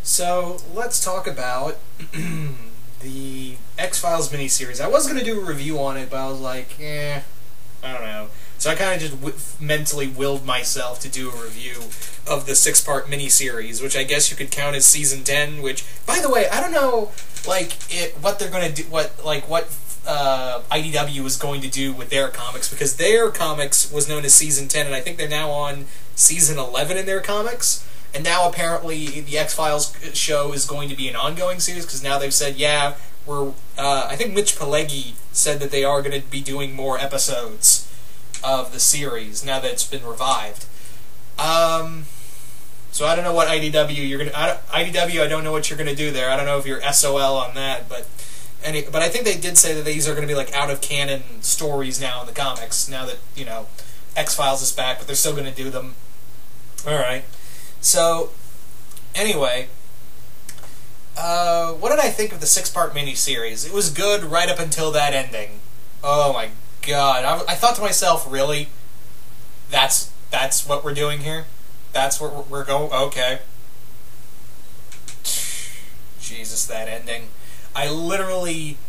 So let's talk about the X-Files miniseries. I was going to do a review on it, but I was like, I don't know. So I kind of just mentally willed myself to do a review of the 6-part miniseries, which I guess you could count as season 10. Which, by the way, I don't know, what they're going to do, what IDW is going to do with their comics, because their comics was known as season 10, and I think they're now on season 11 in their comics. And now apparently the X-Files show is going to be an ongoing series, because now they've said, yeah, I think Mitch Pileggi said that they are going to be doing more episodes of the series now that it's been revived. So I don't know what IDW I don't know what you're gonna do there. I don't know if you're SOL on that, but I think they did say that these are gonna be like out of canon stories now in the comics. Now that X-Files is back, but they're still gonna do them. All right. So anyway, what did I think of the 6-part miniseries? It was good right up until that ending. Oh my God! I thought to myself, really? That's what we're doing here? That's what we're going? Okay. Jesus, that ending. I literally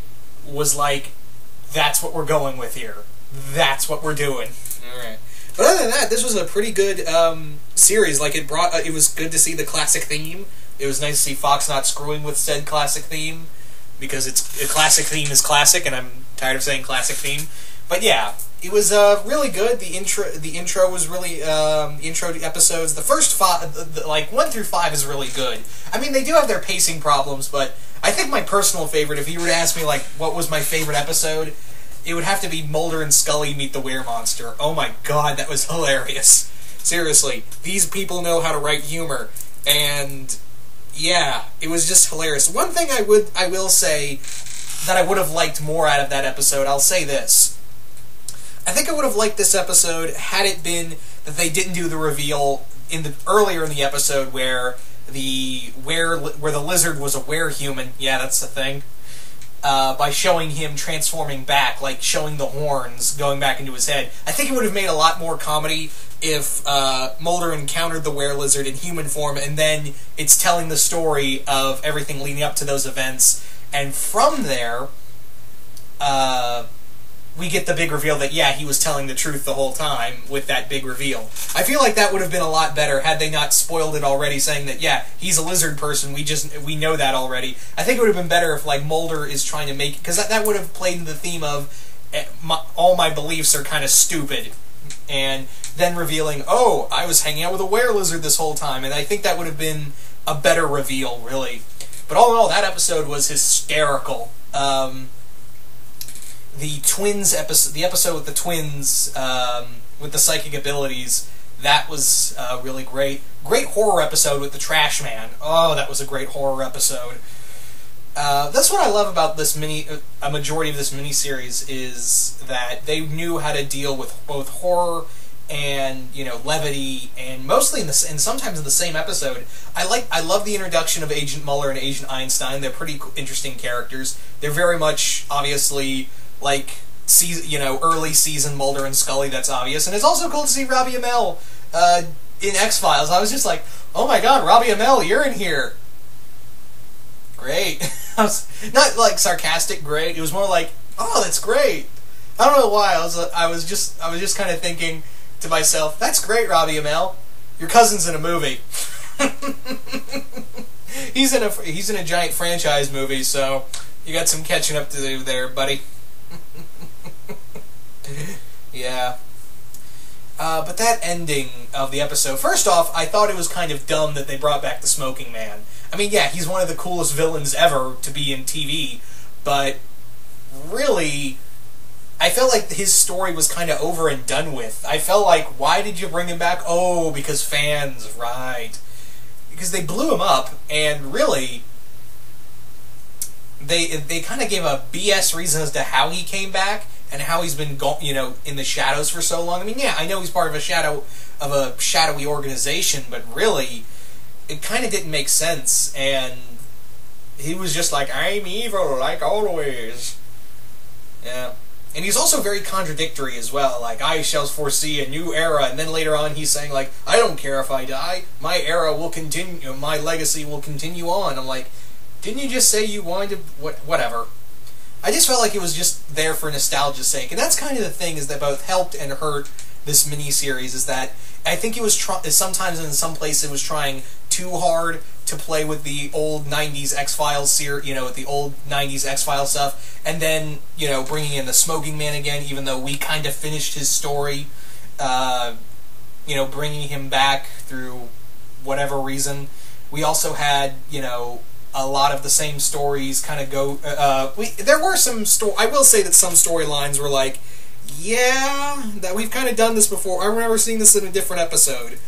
was like, that's what we're going with here. That's what we're doing. Alright. But other than that, this was a pretty good series. Like, it was good to see the classic theme. It was nice to see Fox not screwing with said classic theme, because a classic theme is classic, and I'm tired of saying classic theme. But yeah, it was really good. The intro was really the intro to episodes. The first 5, like 1 through 5, is really good. I mean, they do have their pacing problems, but I think my personal favorite, if you were to ask me like what was my favorite episode, it would have to be Mulder and Scully meet the Weremonster. Oh my God, that was hilarious. Seriously, these people know how to write humor, and yeah, it was just hilarious. One thing I will say that I would have liked more out of that episode, I'll say this. I think I would have liked this episode had it been that they didn't do the reveal earlier in the episode where the lizard was a werehuman. Yeah, that's the thing. By showing him transforming back, like showing the horns going back into his head. I think it would have made a lot more comedy if Mulder encountered the were-lizard in human form, and then it's telling the story of everything leading up to those events, and from there, we get the big reveal that, yeah, he was telling the truth the whole time with that big reveal. I feel like that would have been a lot better had they not spoiled it already, saying that, yeah, he's a lizard person, we know that already. I think it would have been better if, like, Mulder is trying to make... Because that would have played into the theme of, all my beliefs are kind of stupid. And then revealing, oh, I was hanging out with a were-lizard this whole time. And I think that would have been a better reveal, really. But all in all, that episode was hysterical. The twins episode, the episode with the twins, with the psychic abilities, that was really great. Great horror episode with the Trash Man. Oh, that was a great horror episode. That's what I love about this a majority of this miniseries, is that they knew how to deal with both horror and, levity, and mostly and sometimes in the same episode. I love the introduction of Agent Muller and Agent Einstein. They're pretty interesting characters. They're very much, obviously, like, early season Mulder and Scully, that's obvious. And it's also cool to see Robbie Amell in X-Files. I was just like, oh my God, Robbie Amell, you're in here. Great. I was not, like, sarcastic great. It was more like, oh, that's great. I don't know why. I was just kind of thinking to myself, that's great, Robbie Amell. Your cousin's in a movie. He's in a giant franchise movie, so you got some catching up to do there, buddy. Yeah. But that ending of the episode, first off, I thought it was kind of dumb that they brought back the Smoking Man. I mean, yeah, he's one of the coolest villains ever to be in TV, but really, I felt like his story was kind of over and done with. I felt like, why did you bring him back? Oh, because fans, right. Because they blew him up, and really, they kind of gave a BS reason as to how he came back, and how he's been, in the shadows for so long. I mean, yeah, I know he's part of a shadowy organization, but really, it kind of didn't make sense, and he was just like, I'm evil, like always. Yeah. And he's also very contradictory as well. Like, I shall foresee a new era, and then later on he's saying, like, I don't care if I die, my era will continue, my legacy will continue on. I'm like, didn't you just say you wanted to, whatever. I just felt like it was just there for nostalgia's sake. And that's kind of the thing, is that both helped and hurt this miniseries, is that I think it was, sometimes in some places it was trying too hard to play with the old 90s X-Files series, the old 90s X-Files stuff, and then, bringing in the Smoking Man again, even though we kind of finished his story, bringing him back through whatever reason. We also had, a lot of the same stories kind of go, there were some I will say that some storylines were like, yeah, that we've kind of done this before. I remember seeing this in a different episode.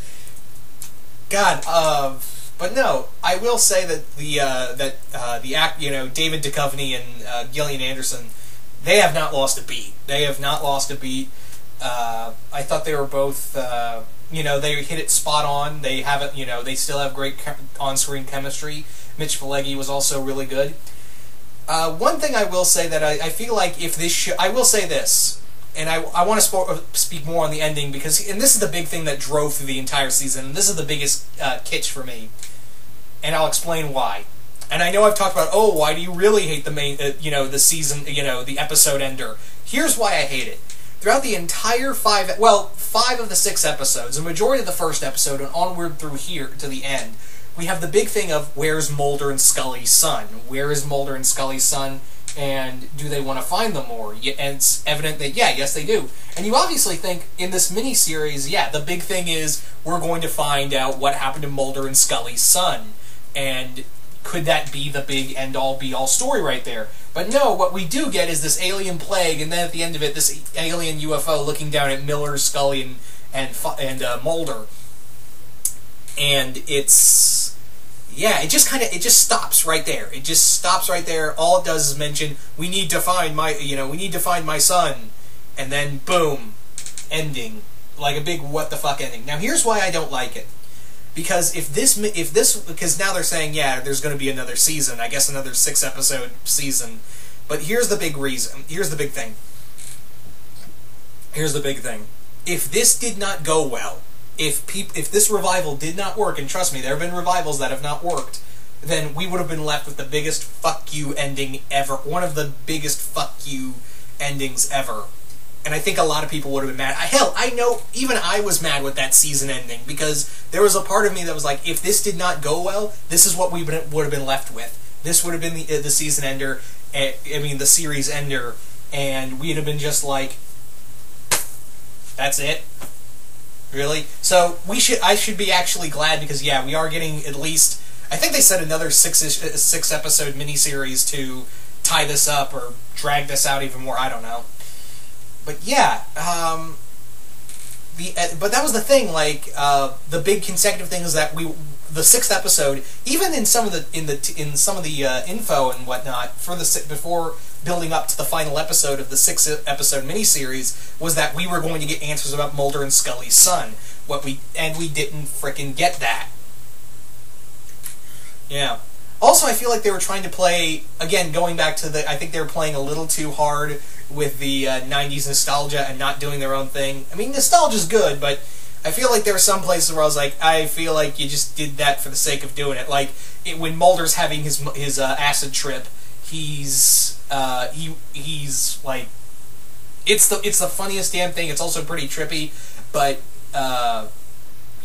God, but no, I will say that David Duchovny and Gillian Anderson, they have not lost a beat. They have not lost a beat. I thought they were both, they hit it spot on. They haven't, they still have great on-screen chemistry. Mitch Pileggi was also really good. One thing I will say that I feel like if this show, I will say this, and I want to speak more on the ending, because, and this is the big thing that drove through the entire season, and this is the biggest kitsch for me, and I'll explain why. And I know I've talked about, why do you really hate the main, the season, the episode ender? Here's why I hate it. Throughout the entire 5 of the 6 episodes, the majority of the first episode, and onward through here to the end, we have the big thing of, where's Mulder and Scully's son? Where is Mulder and Scully's son? And do they want to find them more? And it's evident that, yes, they do. And you obviously think, in this miniseries, the big thing is, we're going to find out what happened to Mulder and Scully's son. And could that be the big end-all, be-all story right there? But no, what we do get is this alien plague, and then at the end of it, this alien UFO looking down at Miller, Scully, and Mulder. And it's... it just stops right there. It just stops right there. All it does is mention, we need to find my son. And then, boom, ending. Like a big what-the-fuck ending. Now, here's why I don't like it. Because because now they're saying, there's going to be another season. I guess another 6-episode season. But here's the big reason. Here's the big thing. If this did not go well, if this revival did not work, and trust me, there have been revivals that have not worked, then we would have been left with the biggest fuck you ending ever. One of the biggest fuck you endings ever. And I think a lot of people would have been mad. Hell, I know even I was mad with that season ending, because there was a part of me that was like, if this did not go well, this is what we would have been left with. This would have been the season ender, the series ender, and we'd have been just like, that's it? Really? So I should be actually glad, because we are getting at least, I think they said another 6-episode miniseries to tie this up or drag this out even more. I don't know. But but that was the thing. Like the big consecutive thing is that the 6th episode, even in some of the info and whatnot before building up to the final episode of the 6-episode miniseries, was that we were going to get answers about Mulder and Scully's son. We didn't frickin' get that. Yeah. Also, I feel like they were trying to play, again, going back to I think they were playing a little too hard with the 90s nostalgia and not doing their own thing. I mean, nostalgia's good, but I feel like there were some places where I was like, I feel like you just did that for the sake of doing it. Like, when Mulder's having his acid trip, he's like, it's the funniest damn thing. It's also pretty trippy, but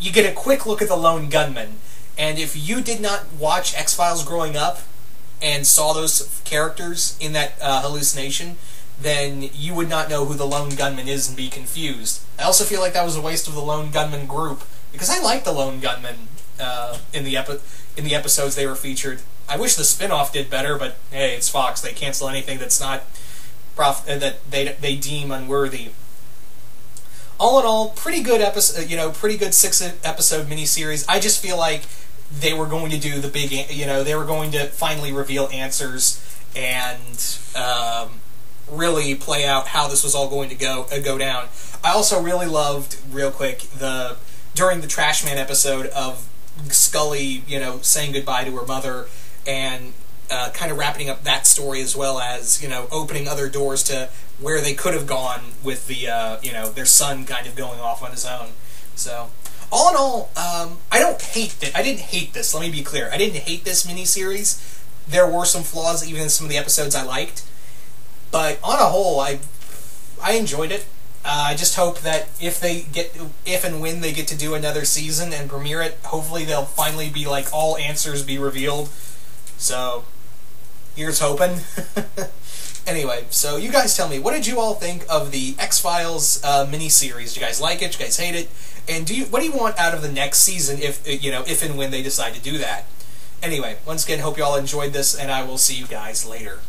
you get a quick look at the lone gunman. And if you did not watch X-Files growing up and saw those characters in that hallucination, then you would not know who the lone gunman is and be confused. I also feel like that was a waste of the lone gunman group, because I like the lone gunman in the episodes they were featured. I wish the spin-off did better, but hey, it's Fox. They cancel anything that's not that they deem unworthy. All in all, pretty good episode. Pretty good 6-episode miniseries. I just feel like they were going to do the big. They were going to finally reveal answers and really play out how this was all going to go down. I also really loved, real quick, during the Trashman episode of Scully, saying goodbye to her mother, and kind of wrapping up that story as well as, opening other doors to where they could have gone with the, their son kind of going off on his own. So, all in all, I didn't hate this, let me be clear. I didn't hate this miniseries. There were some flaws even in some of the episodes I liked. But on a whole, I enjoyed it. I just hope that if and when they get to do another season and premiere it, hopefully they'll finally be like, all answers be revealed. So, here's hoping. Anyway, so you guys tell me, what did you all think of the X-Files miniseries? Do you guys like it? Do you guys hate it? And what do you want out of the next season if and when they decide to do that? Anyway, once again, hope you all enjoyed this, and I will see you guys later.